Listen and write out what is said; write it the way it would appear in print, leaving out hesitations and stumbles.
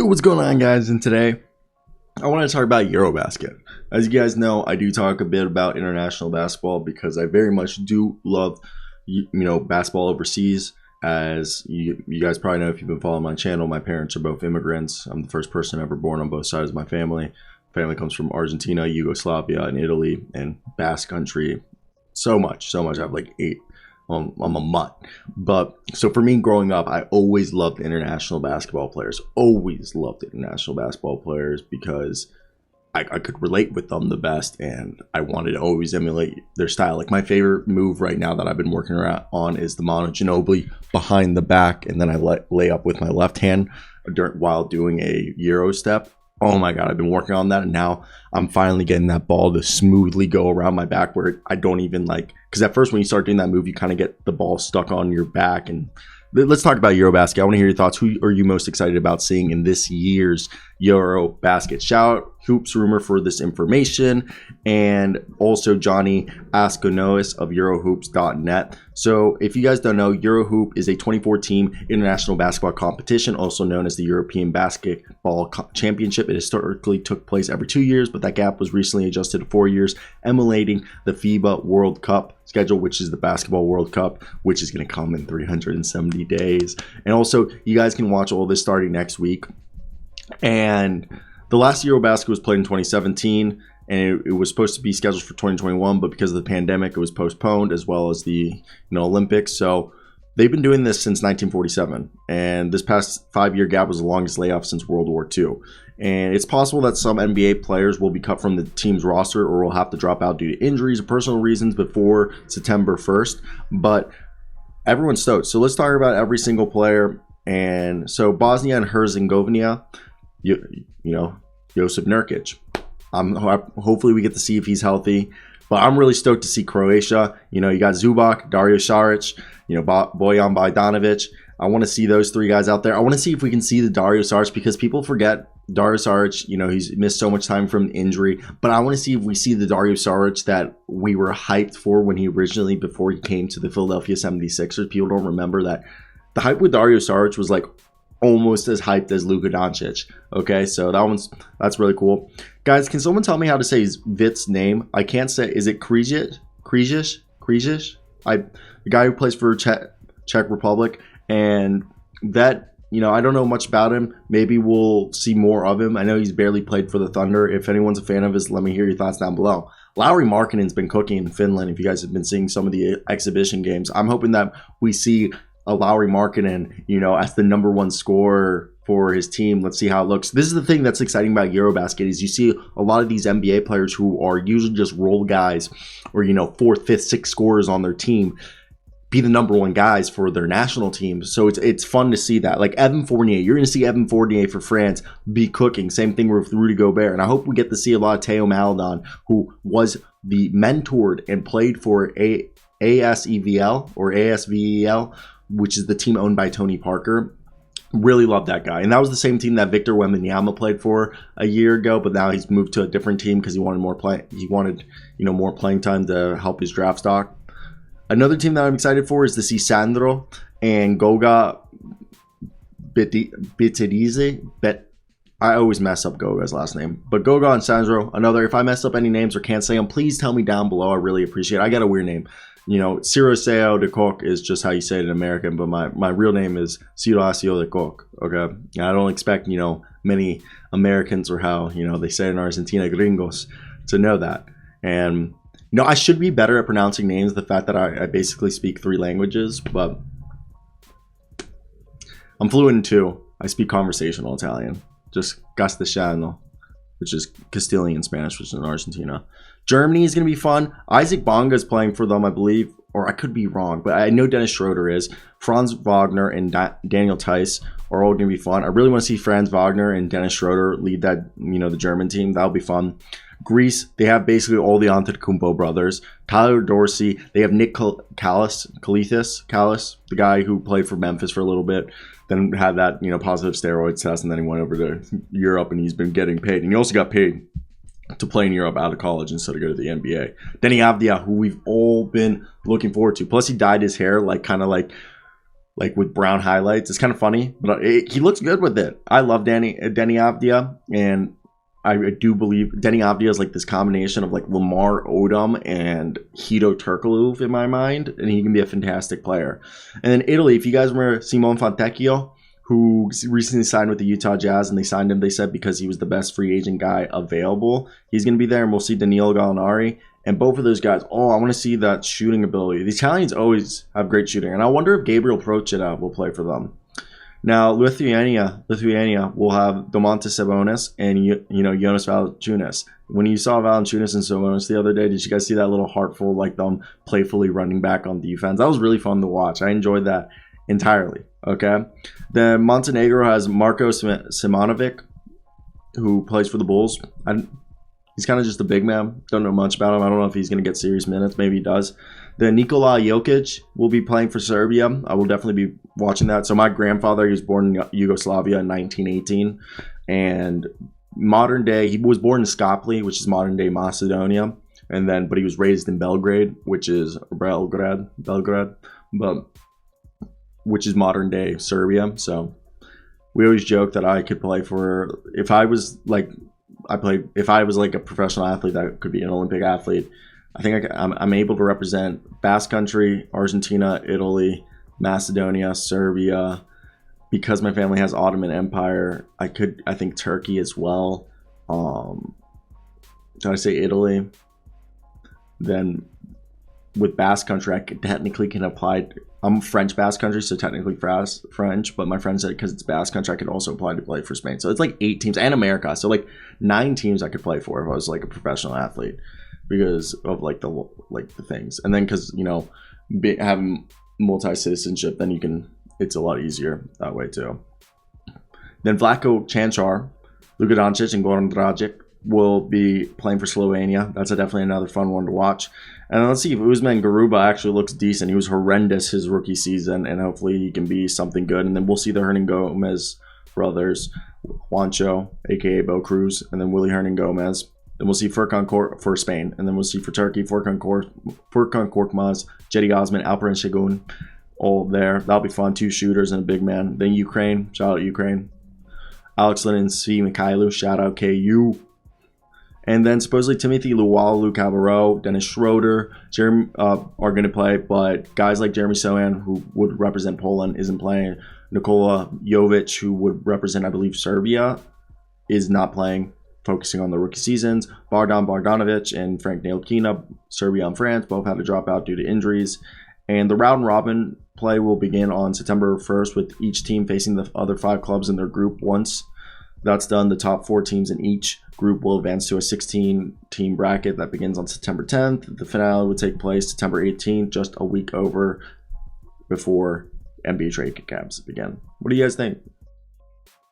Yo, what's going on, guys? And today I want to talk about EuroBasket. As you guys know, I do talk a bit about international basketball because I very much do love basketball overseas. As you guys probably know, if you've been following my channel, my parents are both immigrants. I'm the first person ever born on both sides of my family. Family comes from Argentina, Yugoslavia, and Italy, and Basque Country. So much. I have like 8. I'm a mutt. But so for me growing up, I always loved international basketball players. Always loved international basketball players because I could relate with them the best, and I wanted to always emulate their style. Like my favorite move right now that I've been working on is the Manu Ginobili behind the back, and then I lay up with my left hand while doing a Euro step. Oh my God, I've been working on that, and now I'm finally getting that ball to smoothly go around my back where I don't even because at first when you start doing that move, you kind of get the ball stuck on your back. And let's talk about EuroBasket. I want to hear your thoughts. Who are you most excited about seeing in this year's EuroBasket? Shout out Hoops Rumor for this information, and also Johnny Askounis of Eurohoops.net. So if you guys don't know, Eurohoop is a 24-team international basketball competition, also known as the European Basketball Championship. It historically took place every 2 years, but that gap was recently adjusted to 4 years, emulating the FIBA World Cup schedule, which is the Basketball World Cup, which is going to come in 370 days. And also, you guys can watch all this starting next week. And the last EuroBasket was played in 2017, and it was supposed to be scheduled for 2021, but because of the pandemic, it was postponed, as well as the Olympics. So they've been doing this since 1947, and this past 5-year gap was the longest layoff since World War II. And it's possible that some NBA players will be cut from the team's roster or will have to drop out due to injuries or personal reasons before September 1st. But everyone's stoked. So let's talk about every single player. And so Bosnia and Herzegovina, Josip Nurkic. Hopefully we get to see if he's healthy. But I'm really stoked to see Croatia. You got Zubac, Dario Saric, Bojan Bogdanovic. I want to see those 3 guys out there. I want to see if we can see the Dario Saric, because people forget Dario Saric, he's missed so much time from injury. But I want to see if we see the Dario Saric that we were hyped for when before he came to the Philadelphia 76ers. People don't remember that the hype with Dario Saric was like almost as hyped as Luka Doncic. Okay, so that's really cool. Guys, can someone tell me how to say Vit's name? I can't say. Is it Krijic? The guy who plays for Czech Republic, and that I don't know much about him. Maybe we'll see more of him. I know he's barely played for the Thunder. If anyone's a fan of his, let me hear your thoughts down below. Lauri Markkanen's been cooking in Finland. If you guys have been seeing some of the exhibition games, I'm hoping that we see a Lauri Markkanen, as the number 1 scorer for his team. Let's see how it looks. This is the thing that's exciting about EuroBasket is you see a lot of these NBA players who are usually just role guys or, 4th, 5th, 6th scorers on their team be the number 1 guys for their national teams. So it's fun to see that. Like Evan Fournier, you're going to see Evan Fournier for France be cooking. Same thing with Rudy Gobert. And I hope we get to see a lot of Theo Maledon, who was the mentored and played for ASEVL or ASVEL, which is the team owned by Tony Parker. Really love that guy. And that was the same team that Victor Wembanyama played for a year ago, but now he's moved to a different team because he wanted more play. He wanted, more playing time to help his draft stock. Another team that I'm excited for is to see Sandro and Goga Bitadze. I always mess up Goga's last name. But Goga and Sandro, if I mess up any names or can't say them, please tell me down below. I really appreciate it. I got a weird name. Ciroseo de Kock is just how you say it in American, but my real name is Ciroseo de Kock. Okay, I don't expect many Americans or how they say it in Argentina, gringos, to know that. And I should be better at pronouncing names. The fact that I basically speak 3 languages, but I'm fluent in 2. I speak conversational Italian, just castellano, which is Castilian Spanish, which is in Argentina. Germany is going to be fun. Isaac Bonga is playing for them, I believe, or I could be wrong, but I know Dennis Schroeder is. Franz Wagner and Daniel Theis are all going to be fun. I really want to see Franz Wagner and Dennis Schroeder lead that, the German team. That'll be fun. Greece, they have basically all the Antetokounmpo brothers. Tyler Dorsey, they have Nick Callis, the guy who played for Memphis for a little bit, then had that, positive steroid test, and then he went over to Europe and he's been getting paid. And he also got paid to play in Europe out of college instead of go to the NBA. Denny Avdia, who we've all been looking forward to. Plus, he dyed his hair like like with brown highlights. It's kind of funny, but he looks good with it. I love Deni Avdija, and I do believe Deni Avdija is like this combination of like Lamar Odom and Hedo Turkoglu in my mind, and he can be a fantastic player. And then Italy, if you guys remember Simone Fontecchio, who recently signed with the Utah Jazz, and they signed him, they said, because he was the best free agent guy available. He's going to be there, and we'll see Danilo Gallinari. And both of those guys, I want to see that shooting ability. The Italians always have great shooting, and I wonder if Gabriel Procida will play for them. Now, Lithuania will have Domantas Sabonis and Jonas Valanciunas. When you saw Valanciunas and Sabonis the other day, did you guys see that little heartful, like them playfully running back on defense? That was really fun to watch. I enjoyed that entirely. Okay, then Montenegro has Marko Simonovic, who plays for the Bulls. He's kind of just a big man. Don't know much about him. I don't know if he's going to get serious minutes. Maybe he does. Then Nikola Jokic will be playing for Serbia. I will definitely be watching that. So my grandfather, he was born in Yugoslavia in 1918. And modern day, he was born in Skopje, which is modern day Macedonia. But he was raised in Belgrade, which is Belgrade, but which is modern day Serbia. So we always joke that I could play for, if I was like a professional athlete that could be an Olympic athlete, I think I'm able to represent Basque Country, Argentina, Italy, Macedonia, Serbia. Because my family has Ottoman Empire, I think Turkey as well. Did I say Italy? Then with Basque Country, I technically can apply. I'm French Basque Country, so technically French, but my friend said because it's Basque Country, I could also apply to play for Spain. So it's like 8 teams, and America. So like 9 teams I could play for if I was like a professional athlete because of like the things. And then because, having multi-citizenship, then it's a lot easier that way too. Then Vlatko Cancar, Luka Doncic, and Goran Dragic will be playing for Slovenia. That's definitely another fun one to watch. And let's see if Usman Garuba actually looks decent. He was horrendous his rookie season, and hopefully he can be something good. And then we'll see the Hernan Gomez brothers, Juancho, a.k.a. Bo Cruz, and then Willie Hernan Gomez. Then we'll see Furkan for Spain. And then we'll see for Turkey, Furkan Korkmaz, Cedi Osman, Alperen Şengün, all there. That'll be fun. 2 shooters and a big man. Then Ukraine. Shout out Ukraine. Alex Lynn and Svi Mikhailu. Shout out KU. And then supposedly Timothy Luwawu, Luke Cabarrot, Dennis Schroeder, Jeremy are going to play, but guys like Jeremy Sohan, who would represent Poland, isn't playing. Nikola Jovic, who would represent, I believe, Serbia, is not playing, focusing on the rookie seasons. Bogdan Bogdanovic and Frank Ntilikina, Serbia and France, both had to drop out due to injuries. And the round robin play will begin on September 1st with each team facing the other 5 clubs in their group once. That's done. The top 4 teams in each group will advance to a 16-team bracket that begins on September 10th. The finale would take place September 18th, just a week before NBA trade caps begin. What do you guys think?